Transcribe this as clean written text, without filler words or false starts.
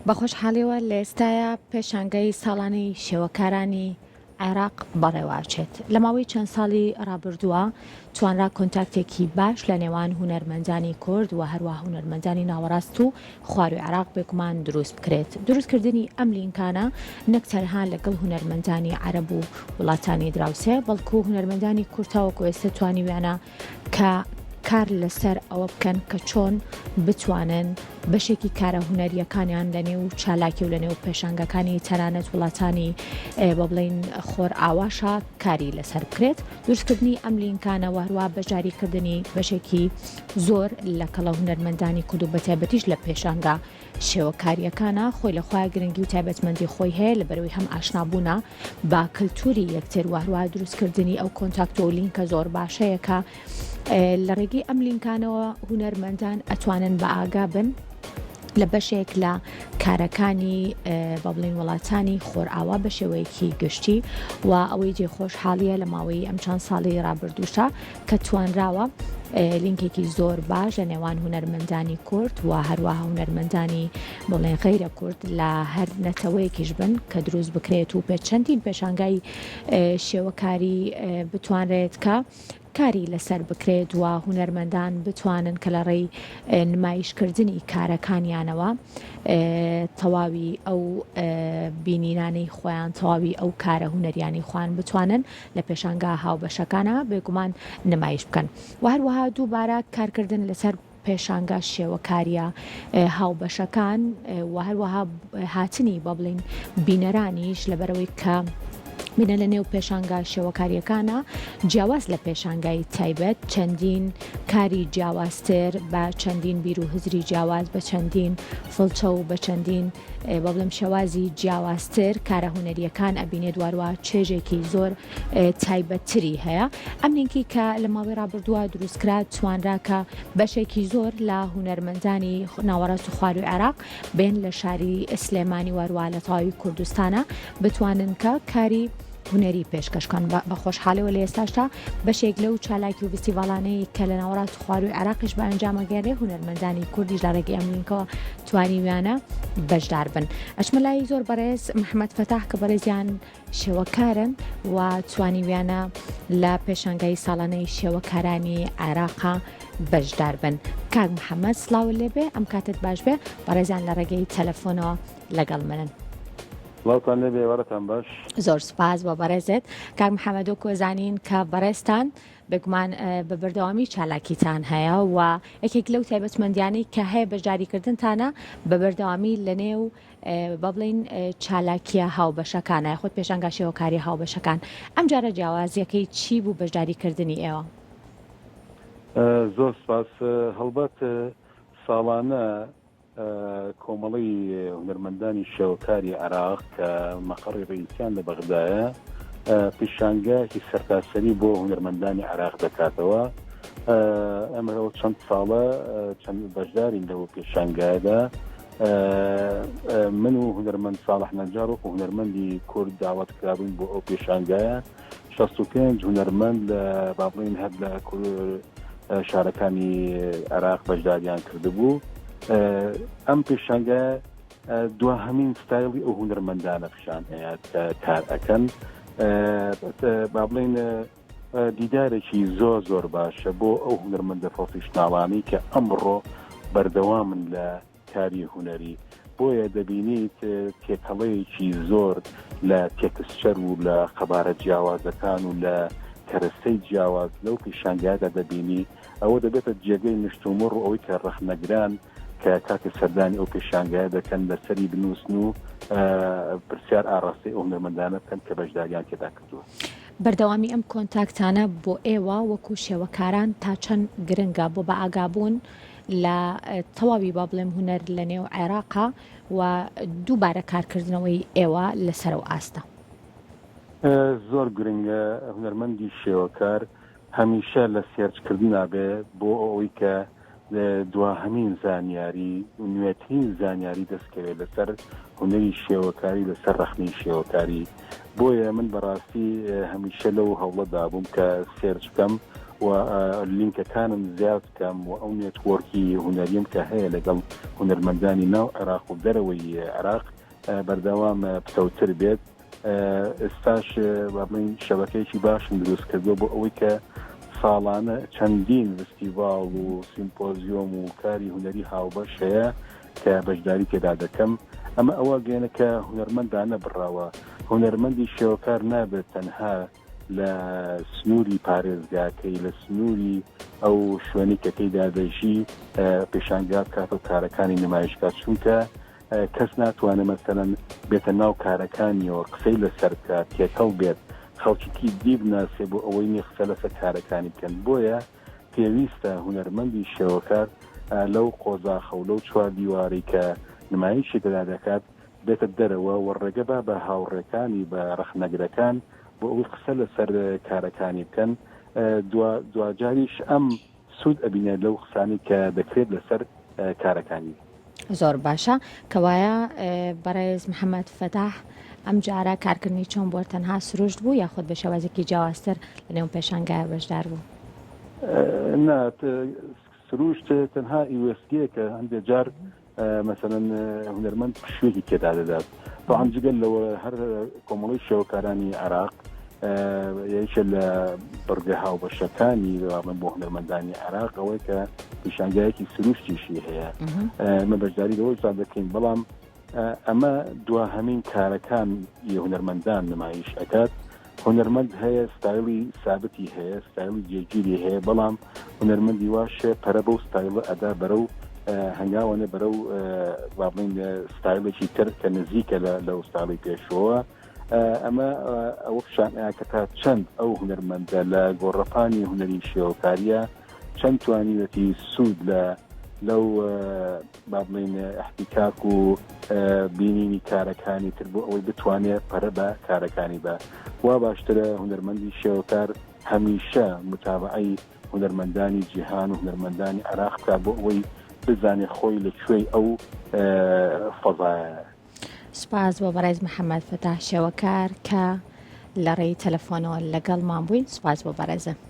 بە خۆشحاڵیەوە لە ئێستاە پێشانگەی ساڵانەی شێوەکارانی عێراق بەڕێوەچێت. لە ماوەی چەند ساڵی ڕابردووە توانرا کۆنتاکتێکی باش لە نێوان هونەرمەندانی کورد و هەروەها هونەرمەندانی ناوەڕاست و خواروی عێراق بێگومان دروست بکرێت. دروستکردنی ئەم لینکانە نەک تەنها لەگەڵ هونەرمەندانی عەرەب و وڵاتانی دراوسێ، بەڵکو هونەرمەندانی کورتەوەکو ئێستا توانیویانە کە کار لەسەر ئەوە بکەن کە چۆن بتوانن بەشێکی کارە هونەریەکانیان لە نێو چالاکی و لە نێو پێشانگەکانی تەنانەت وڵاتانی بە بڵین خۆر ئاواشە کاری لەسەر بکرێت. دروستکردنی ئەم لینکانە وهروە بەجاریکردنی بەشێکی زۆر لە کەڵە هونەرمەندانی کورد و بەتایبەتیش لە پێشانگە شێوەکاریەکانە خۆی لەخوای گرنگی و تایبەتمەندی خۆی هەیە لە بەرەوەی هەم ئاشنابوونا با کللتوری یەکتر وهروە دروستکردنی ئەو کۆنتاکتۆ و لینکە زۆر باشەیەکە لە ڕێگەی ئەم لینکانەوە هونەرمەندان ئەتوانن بە ئاگا بن لە بەشێک لە کارەکانی بە بڵین وڵاتانی خۆرئاوا بە شێوەیەکی گشتی و ئەوەی جێخۆش حاڵیە لە ماوەی ئەم چەند ساڵی ڕابردووشە کە توانراوە لینکێکی زۆر باش لە نێوان هونەرمەندانی کورد و هەروەها هونەرمەندانی بڵێن غەیرە کورد لە هەر نەتەوەیەکیش بن کە دروست بکرێت و چەندین پێشانگای شێوەکاری بتوانرێت کە کاری لەسەر بکرێت و هونەرمەندان بتوانن کە لە ڕێی نمایشکردنی کارەکانیانەوە تەواوی ئەو بینینانەی خۆیان تەواوی ئەو کارە هونەریانی خوان بتوانن لە پێشانگا هاوبەشەکانە بێگومان نمایش بکەن و هەروەها دووبارە کارکردن لەسەر پێشانگا شێوەکاریە هاوبەشەکان و هەروەها هاتنی بە بڵین بینەرانیش لەبەرەوەی کە بینە لە نێو پێشانگا شێوەکاریەکانە جیاواز لە پێشانگای تایبەت چەندین کاری جیاوازتر بە چەندین بیر و هزری جیاواز بە چەندین فڵچە و بە چەندین بە بڵم شێوازی جیاوازتر کارە هونەریەکان ئەبینێت واروە چێژێکی زۆر تایبەتتری هەیە. ئەم لینکی کە لە ماوەی ڕابردووە دروستکرا توانراکە بەشێکی زۆر لە هونەرمەندانی ناوەڕاست و خواروی عێراق بێن لە شاری سلێمانی واروە لە تەواوی کوردستانە بتوانن کە کاری هونەری پێشکەشکان بە خۆشحاڵەوە لە ئێستاشتا بەشێک لەو چالاکی و فستیڤاڵانەی کە لە ناوەڕاست و خواروی عێراقیش بە ئەنجامەگەێنێ هونەرمەندانی کوردیش لە ڕێگەی ئەم لینکەوە توانیویانە بەشدار بن. ئەچمەلای زۆر بەڕێز محەممەد فەتاح کە بەڕێزیان شێوەکارن و توانیویانە لە پێشانگای ساڵانەی شێوەکارانی عێراقا بەشدار بن. کاک محەممەد سڵاو لێبێ ئەم کاتت باش بێ بەڕێزیان لە ڕێگەی تەلەفۆنەوە لەگەڵ منن. وڵاتان لێبێ وەرەتان باش. زۆر سوپاس بۆ بەڕێزت کاک محەممەدۆ کۆزانین کە بەڕێستان بگومان بە بەردەوامی چالاکیتان هەیە و یەکێک لەو تایبەتمەندیانەی کە هەیە بەشداریکردنتانە بە بەردەوامی لە نێو بە بڵین چالاکیە هاوبەشەکانە خۆت پێشانگا شێوەکاری هاوبەشەکان ئەم جارە جیاوازیەکەی چی بوو بەشداریکردنی ئێوە؟ زۆر سپاس. هەڵبەت ساڵانە کۆمەڵی هونەرمەندانی شێوەکاری عێراق کە مەقڕی ڕئیسیان لە بەغدایە پێشانگایەکی سەرتاسەری بۆ هونەرمەندانی عێراق دەکاتەوە. ئەمەوە چەند ساڵە چەند بەشدارین لەوە پێشانگایەدا. من و هونەرمەند ساڵح نەجار و هونەرمەندی کورد داوەت کرابووین بۆ ئەو پێشانگایە. 65 هونەرمەند لە بابڵین هەر لە شارەکانی عێراق بەشداریان کردبوو. ئەم پێشانگە دوهەمین ستایلی ئەو هونەرمەندانە پیشان هەیە کە کار ئەکەن. با بڵین دیدارێکی زۆر باشە بۆ ئەو هونەرمەندە پرۆفیشناڵانی کە ئەمڕۆ بەردەوامن لە کاری هونەری. بۆیە دەبینیت تێکەڵەیەکی زۆر لە تێکسچەر و لە خەبارە جیاوازەکان و لە کەرەستەی جیاواز لەو پێشانگایدا دەبینی. ئەوە دەبێتە جێگەی نشتومڕ و ئەوەی کە ڕەخنەگران کە کاتی سەردانی ئەو پێشانگایە دەکەن لەسەری بنووسن و پرسیار ئاڕاستی ئەو هونەرمەندانە بکەن کە بەشداریان تێدا کردووە. بەردەوامی ئەم کۆنتاکتانە بۆ ئێوە وەکو شێوەکاران تا چەند گرنگە بۆ بە ئاگابوون لە تەواوی با بڵێم هونەر لە نێو عێراقا و دووبارە کارکردنەوەی ئێوە لەسەر و ئاستە؟ زۆر گرنگە هونەرمەندی شێوەکار هەمیشە لە سێرچکردنا بێ بۆ ئەوەی کە دواهەمین زانیاری و نوێترین زانیاری دەستکەوێت لەسەر هونەری شێوەکاری لەسەر ڕەخنەی شێوەکاری. بۆیە من بەڕاستی هەمیشە لەو هەوڵەدا بووم کە سێرچ بکەم و لینکەکانم زیاد بکەم و ئەو نێتوەرکی هونەریم کە هەیە لەگەڵ هونەرمەندانی ناو عێراق و دەرەوەی عێراق بەردەوام پتەوتر بێت. ئێستاش بڵین شەبەکەیەکی باشم دروست کردووە بۆ ئەوەی کە ساڵانە چەندین فستیڤاڵ و سیمپۆزیۆم و کاری هونەری هاوبەش هەیە کە بەشداری تێدا دەکەم. ئەمە ئەوە گەێنە کە هونەرمەندانە بڕاوە. هونەرمەندی شێوەکار نابێت تەنها لە سنووری پارێزگاکەی لە سنووری ئەو شوێنی کەکەیدا دەژی پێشانگا کات و کارەکانی نمایشکات، چونکە کەس ناتوانێت مەسەلەن بێتە ناو کارەکانیەوە قسەی لەسەر بکات، تێکەڵ بێت، خەڵکیکی دی بناسێ بۆ ئەوەی نی قسە لەسەر کارەکانی بکەن. بۆیە پێویستە هونەرمەندی شێوەکار لەو قۆزاخە و لەو چوار دیواری کە نمایشێکدا دەکات بێتە دەرەوە و ڕێگە بە هاوڕێکانی بە ڕەخنەگرەکان بۆ ئەوەی قسە لەسەر کارەکانی بکەن. دوجاریش ئەم سوود ئەبینێت لەو قسانی کە دەکرێت لەسەر کارەکانی. زۆر باشە کەوایە بەڕێز محەممەد فەتاح ئەم جارە کارکردنی چۆن بۆ تەنها سروشت بوو یاخود بە شێوازێکی جیاوازتر لە نێو پێشانگای بەشدار بوو؟ سروشت تەنها ئیوەسگەیەکە هەندێک جار مثلەن هونەرمەند شوێکی تێدا دەدات. طبعاً جگەل لەوە هەر کۆمەڵی شێوەکارانی عێراق یەکێک لە بڕگە هاوبەشەکانی بۆ هونەرمەندانی عێراق ئەوەی کە پیشانگایەکی سروشتیشی هەیە. ئەمە بەشداری لەوەی زیاد دەکەین، بەڵام ئەمە دواهەمین کارەکان هونەرمەندان نمایش ئەکات. هونەرمەند هەیە ستایلی سابتی هەیە، ستایلی جێگیری هەیە، بەڵام هونەرمەندی واشە پەرە بەو ستایلە ئەدا بەرەو هەنگاوانە بەرەو بڵین ستایلێکی تر کە نزیکە لەو ستایلی پێشەوە. ئەمە ئەوە پیشانەیە کە تا چەند ئەو هونەرمەندە لە گۆڕەپانی هونەری شێوەکاریە چەند توانیوەتی سوود لەو بڵین احتیکاک و بینینی کارەکانی تر بۆ ئەوەی بتوانێت پەرە بە کارەکانی بە. وا باشترە هونەرمەندی شێوەکار هەمیشە متابعەی هونەرمەندانی جیهان و هونەرمەندانی عێراق بکە بۆ ئەوەی بزانێ خۆی لەکوێی ئەو فەزایە. سپاس بۆ بەڕێز محەممەد فەتاح شێوەکار کە لە ڕێی تەلەفۆنەوە لەگەڵمان بووین. سپاس بۆ بەڕێزە.